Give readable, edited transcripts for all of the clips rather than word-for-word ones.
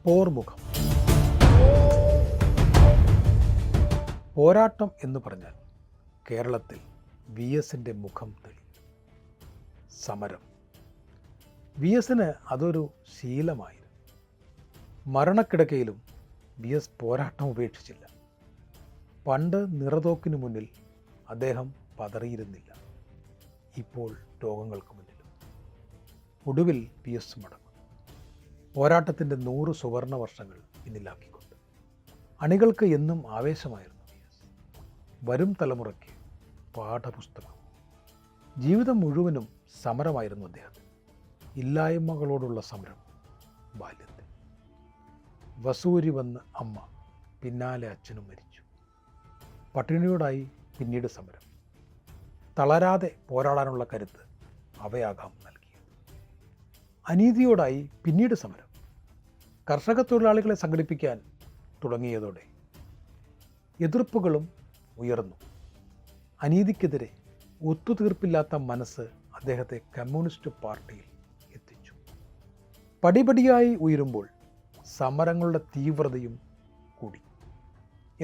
പോർമുഖം. പോരാട്ടം എന്ന് പറഞ്ഞാൽ കേരളത്തിൽ വി എസിൻ്റെ മുഖം തെളിയും. സമരം വി എസിന് അതൊരു ശീലമായിരുന്നു. മരണക്കിടക്കയിലും വി എസ് പോരാട്ടം ഉപേക്ഷിച്ചില്ല. പണ്ട് നിറതോക്കിന് മുന്നിൽ അദ്ദേഹം പതറിയിരുന്നില്ല. ഇപ്പോൾ രോഗങ്ങൾക്ക് മുന്നിലും. ഒടുവിൽ വി എസ് മടങ്ങും. പോരാട്ടത്തിൻ്റെ 100 സുവർണ വർഷങ്ങൾ പിന്നിലാക്കിക്കൊണ്ട്. അണികൾക്ക് എന്നും ആവേശമായിരുന്നു വി എസ്. വരും തലമുറയ്ക്ക് പാഠപുസ്തകം. ജീവിതം മുഴുവനും സമരമായിരുന്നു അദ്ദേഹത്തിന്. ഇല്ലായ്മകളോടുള്ള സമരം ബാല്യത്തിൽ. വസൂരി വന്ന് അമ്മ, പിന്നാലെ അച്ഛനും മരിച്ചു. പട്ടിണിയോടായി പിന്നീട് സമരം. തളരാതെ പോരാടാനുള്ള കരുത്ത് അവയാകാം നൽകിയത്. അനീതിയോടായി പിന്നീട് സമരം. കർഷക തൊഴിലാളികളെ സംഘടിപ്പിക്കാൻ തുടങ്ങിയതോടെ എതിർപ്പുകളും ഉയർന്നു. അനീതിക്കെതിരെ ഒത്തുതീർപ്പില്ലാത്ത മനസ്സ് അദ്ദേഹത്തെ കമ്മ്യൂണിസ്റ്റ് പാർട്ടിയിൽ എത്തിച്ചു. പടിപടിയായി ഉയരുമ്പോൾ സമരങ്ങളുടെ തീവ്രതയും കൂടി.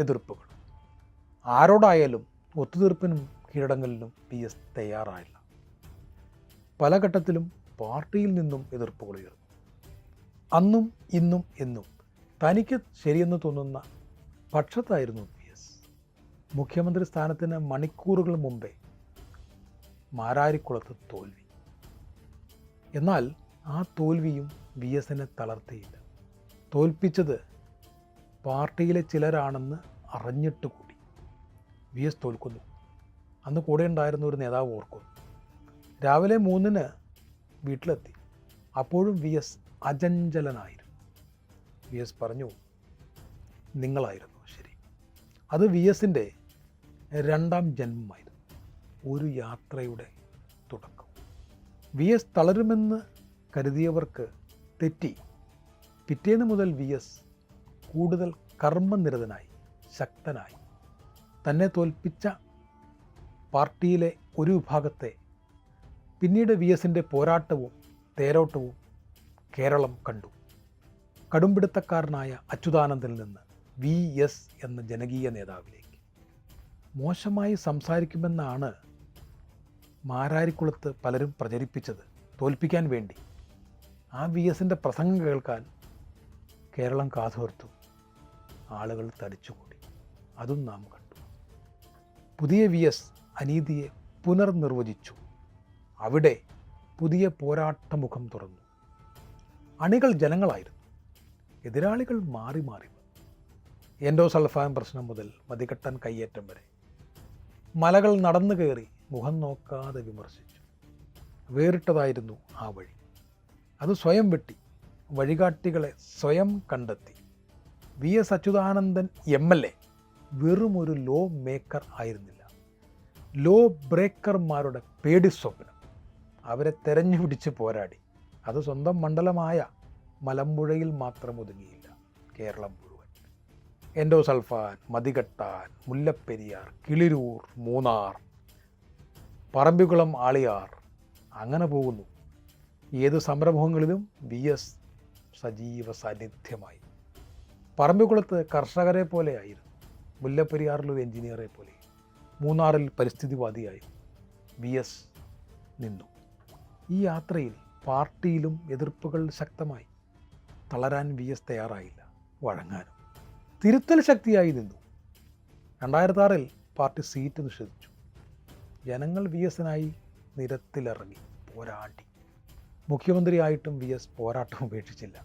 എതിർപ്പുകൾ ആരോടായാലും ഒത്തുതീർപ്പിനും കീഴടങ്ങലിനും വി എസ് തയ്യാറായില്ല. പല ഘട്ടത്തിലും പാർട്ടിയിൽ നിന്നും എതിർപ്പുകൾ ഉയർന്നു. അന്നും ഇന്നും എന്നും തനിക്ക് ശരിയെന്ന് തോന്നുന്ന പക്ഷത്തായിരുന്നു വി എസ്. മുഖ്യമന്ത്രി സ്ഥാനത്തിന് മണിക്കൂറുകൾ മുമ്പേ മാരാരിക്കുളത്ത് തോൽവി. എന്നാൽ ആ തോൽവിയും വി എസിനെ തളർത്തിയില്ല. തോൽപ്പിച്ചത് പാർട്ടിയിലെ ചിലരാണെന്ന് അറിഞ്ഞിട്ട് കൂടി വി എസ് തോൽക്കുന്നു. അന്ന് കൂടെ ഉണ്ടായിരുന്ന ഒരു നേതാവ് ഓർക്കുന്നു. രാവിലെ 3-ന് വീട്ടിലെത്തി. അപ്പോഴും വി എസ് അചഞ്ചലനായിരുന്നു. വി എസ് പറഞ്ഞു, നിങ്ങളായിരുന്നു ശരി. അത് വി എസിൻ്റെ 2ാം ജന്മമായിരുന്നു. ഒരു യാത്രയുടെ തുടക്കം. വി എസ് തളരുമെന്ന് കരുതിയവർക്ക് തെറ്റി. പിറ്റേന്ന് മുതൽ വി എസ് കൂടുതൽ കർമ്മനിരതനായി, ശക്തനായി. തന്നെ തോൽപ്പിച്ച പാർട്ടിയിലെ ഒരു വിഭാഗത്തെ പിന്നീട് വി എസിൻ്റെ പോരാട്ടവും തേരോട്ടവും കേരളം കണ്ടു. കടുംപിടുത്തക്കാരനായ അച്യുതാനന്ദനിൽ നിന്ന് വി എസ് എന്ന ജനകീയ നേതാവിലേക്ക്. മോശമായി സംസാരിക്കുമെന്നാണ് മാരാരിക്കുളത്ത് പലരും പ്രചരിപ്പിച്ചത് തോൽപ്പിക്കാൻ വേണ്ടി. ആ വി എസിൻ്റെ പ്രസംഗം കേൾക്കാൻ കേരളം കാതോർത്തു. ആളുകൾ തടിച്ചുകൂടി. അതും നാം കണ്ടു. പുതിയ വി എസ് അനീതിയെ പുനർനിർവചിച്ചു. അവിടെ പുതിയ പോരാട്ടമുഖം തുറന്നു. അണികൾ ജനങ്ങളായിരുന്നു. എതിരാളികൾ മാറി മാറി വന്നു. എൻഡോസൾഫാൻ പ്രശ്നം മുതൽ മതികെട്ടാൻ കയ്യേറ്റം വരെ. മലകൾ നടന്നു കയറി മുഖം നോക്കാതെ വിമർശിച്ചു. വേറിട്ടതായിരുന്നു ആ വഴി. അത് സ്വയം വെട്ടി. വഴികാട്ടികളെ സ്വയം കണ്ടെത്തി. വി എസ് അച്യുതാനന്ദൻ MLA വെറും ഒരു ലോ മേക്കർ ആയിരുന്നില്ല. ലോ ബ്രേക്കർമാരുടെ പേടി സ്വപ്നം. അവരെ തെരഞ്ഞു പിടിച്ച് പോരാടി. അത് സ്വന്തം മണ്ഡലമായ മലമ്പുഴയിൽ മാത്രം ഒതുങ്ങിയില്ല, കേരളം മുഴുവൻ. എൻഡോസൾഫാൻ, മതികെട്ടാൻ, മുല്ലപ്പെരിയാർ, കിളിരൂർ, മൂന്നാർ, പറമ്പിക്കുളം, ആളിയാർ, അങ്ങനെ പോകുന്നു. ഏത് സമരമുഖങ്ങളിലും വി എസ് സജീവ സാന്നിധ്യമായി. പറമ്പിക്കുളത്ത് കർഷകരെ പോലെയായിരുന്നു. മുല്ലപ്പെരിയാറിൽ ഒരു എഞ്ചിനീയറെ പോലെ. മൂന്നാറിൽ പരിസ്ഥിതിവാദിയായി വി എസ് നിന്നു. ഈ യാത്രയിൽ പാർട്ടിയിലും എതിർപ്പുകൾ ശക്തമായി. തളരാൻ വി എസ് തയ്യാറായില്ല, വഴങ്ങാനും. തിരുത്തൽ ശക്തിയായി നിന്നു. 2006 പാർട്ടി സീറ്റ് നിഷേധിച്ചു. ജനങ്ങൾ വി എസിനായി നിരത്തിലിറങ്ങി, പോരാടി. മുഖ്യമന്ത്രിയായിട്ടും വി എസ് പോരാട്ടം ഉപേക്ഷിച്ചില്ല.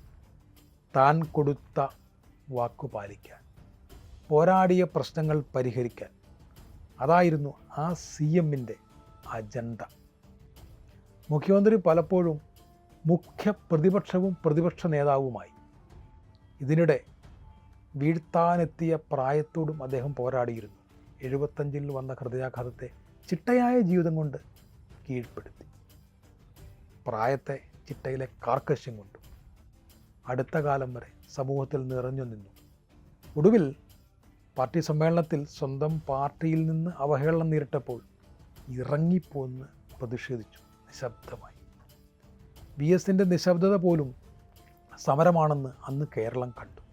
താൻ കൊടുത്ത വാക്കു പാലിക്കാൻ, പോരാടിയ പ്രശ്നങ്ങൾ പരിഹരിക്കാൻ. അതായിരുന്നു ആ CMൻ്റെ അജണ്ട. മുഖ്യമന്ത്രി പലപ്പോഴും മുഖ്യ പ്രതിപക്ഷവും പ്രതിപക്ഷ നേതാവുമായി. ഇതിനിടെ വീഴ്ത്താനെത്തിയ പ്രായത്തോടും അദ്ദേഹം പോരാടിയിരുന്നു. 75 വന്ന ഹൃദയാഘാതത്തെ ചിട്ടയായ ജീവിതം കൊണ്ട് കീഴ്പ്പെടുത്തി. പ്രായത്തെ ചിട്ടയിലെ കാർക്കശ്യം കൊണ്ടു അടുത്ത കാലം വരെ സമൂഹത്തിൽ നിറഞ്ഞു നിന്നു. ഒടുവിൽ പാർട്ടി സമ്മേളനത്തിൽ സ്വന്തം പാർട്ടിയിൽ നിന്ന് അവഹേളനം നേരിട്ടപ്പോൾ ഇറങ്ങിപ്പോന്ന് പ്രതിഷേധിച്ചു. നിശബ്ദമായി. വി എസിൻ്റെ നിശബ്ദത പോലും സമരമാണെന്ന് അന്ന് കേരളം കണ്ടു.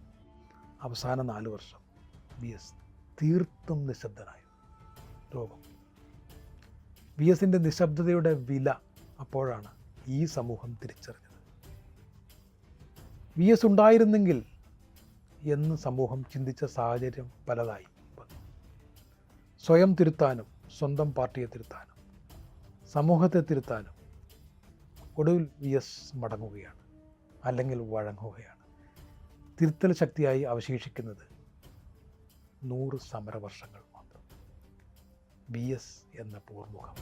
അവസാന 4 വർഷം വി എസ് തീർത്തും നിശബ്ദനായി. ലോകം വി എസിൻ്റെ നിശബ്ദതയുടെ വില അപ്പോഴാണ് ഈ സമൂഹം തിരിച്ചറിഞ്ഞത്. വി എസ് ഉണ്ടായിരുന്നെങ്കിൽ എന്ന് സമൂഹം ചിന്തിച്ച സാഹചര്യം പലതായി വന്നു. സ്വയം തിരുത്താനും സ്വന്തം പാർട്ടിയെ തിരുത്താനും സമൂഹത്തെ തിരുത്താനും ഒടുവിൽ വി എസ് മടങ്ങുകയാണ്, അല്ലെങ്കിൽ വഴങ്ങുകയാണ്. തിരുത്തൽ ശക്തിയായി അവശേഷിക്കുന്നത് 100 സമരവർഷങ്ങൾ മാത്രം. വി എസ് എന്ന പോർമുഖം.